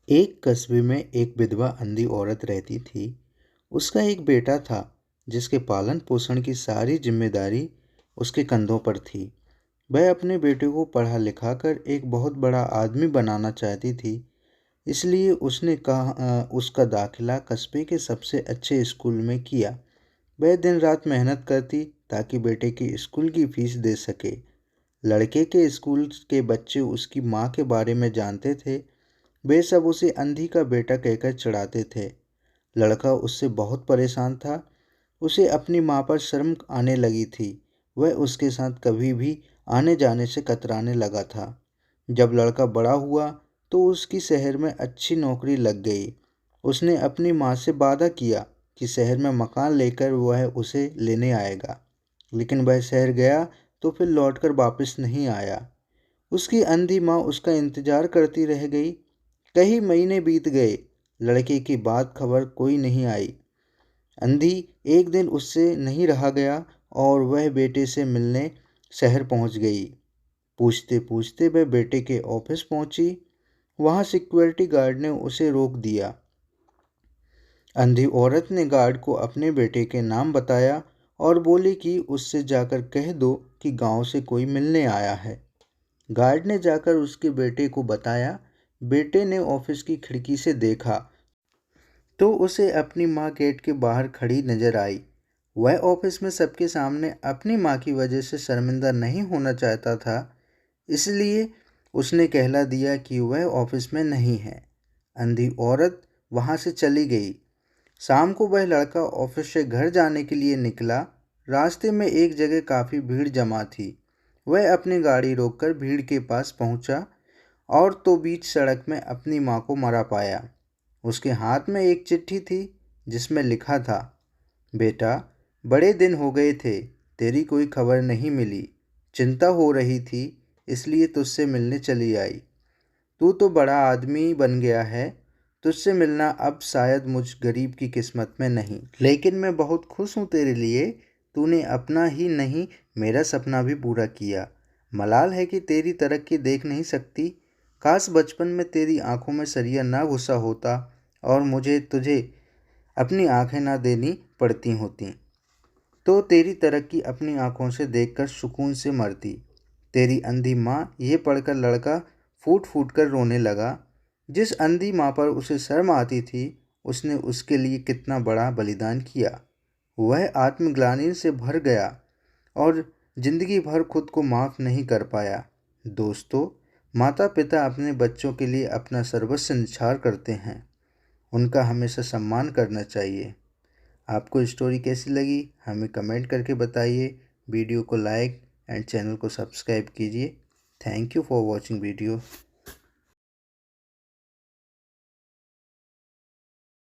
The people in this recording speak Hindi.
एक कस्बे में एक विधवा अंधी औरत रहती थी। उसका एक बेटा था जिसके पालन पोषण की सारी जिम्मेदारी उसके कंधों पर थी। वह अपने बेटे को पढ़ा लिखा कर एक बहुत बड़ा आदमी बनाना चाहती थी। इसलिए उसने उसका दाखिला कस्बे के सबसे अच्छे स्कूल में किया। वह दिन रात मेहनत करती ताकि बेटे की स्कूल की फीस दे सके। लड़के के स्कूल के बच्चे उसकी माँ के बारे में जानते थे। वे सब उसे अंधी का बेटा कहकर चिढ़ाते थे। लड़का उससे बहुत परेशान था। उसे अपनी माँ पर शर्म आने लगी थी। वह उसके साथ कभी भी आने जाने से कतराने लगा था। जब लड़का बड़ा हुआ तो उसकी शहर में अच्छी नौकरी लग गई। उसने अपनी माँ से वादा किया कि शहर में मकान लेकर वह उसे लेने आएगा। लेकिन वह शहर गया तो फिर लौटकर वापस नहीं आया। उसकी अंधी माँ उसका इंतजार करती रह गई। कई महीने बीत गए। लड़के की बात खबर कोई नहीं आई। अंधी एक दिन उससे नहीं रहा गया और वह बेटे से मिलने शहर पहुंच गई। पूछते पूछते वह बेटे के ऑफिस पहुंची। वहां सिक्योरिटी गार्ड ने उसे रोक दिया। अंधी औरत ने गार्ड को अपने बेटे के नाम बताया और बोली कि उससे जाकर कह दो कि गांव से कोई मिलने आया है। गार्ड ने जाकर उसके बेटे को बताया। बेटे ने ऑफिस की खिड़की से देखा तो उसे अपनी माँ गेट के बाहर खड़ी नजर आई। वह ऑफिस में सबके सामने अपनी माँ की वजह से शर्मिंदा नहीं होना चाहता था। इसलिए उसने कहला दिया कि वह ऑफिस में नहीं है। अंधी औरत वहाँ से चली गई। शाम को वह लड़का ऑफिस से घर जाने के लिए निकला। रास्ते में एक जगह काफ़ी भीड़ जमा थी। वह अपनी गाड़ी रोककर भीड़ के पास पहुंचा और तो बीच सड़क में अपनी माँ को मरा पाया। उसके हाथ में एक चिट्ठी थी जिसमें लिखा था, बेटा, बड़े दिन हो गए थे, तेरी कोई खबर नहीं मिली। चिंता हो रही थी इसलिए तुझसे मिलने चली आई। तू तो बड़ा आदमी बन गया है। तुझसे मिलना अब शायद मुझ गरीब की किस्मत में नहीं, लेकिन मैं बहुत खुश हूँ तेरे लिए। तूने अपना ही नहीं मेरा सपना भी पूरा किया। मलाल है कि तेरी तरक्की देख नहीं सकती। काश बचपन में तेरी आंखों में सरिया ना घुसा होता और मुझे तुझे अपनी आंखें ना देनी पड़ती होती तो तेरी तरक्की अपनी आंखों से देखकर सुकून से मरती। तेरी अंधी माँ ये पढ़कर लड़का फूट फूट कर रोने लगा। जिस अंधी माँ पर उसे शर्म आती थी उसने उसके लिए कितना बड़ा बलिदान किया। वह आत्मग्लानि से भर गया और जिंदगी भर खुद को माफ़ नहीं कर पाया। दोस्तों, माता पिता अपने बच्चों के लिए अपना सर्वस्व निछावर करते हैं। उनका हमेशा सम्मान करना चाहिए। आपको स्टोरी कैसी लगी हमें कमेंट करके बताइए। वीडियो को लाइक एंड चैनल को सब्सक्राइब कीजिए। Thank you for watching video.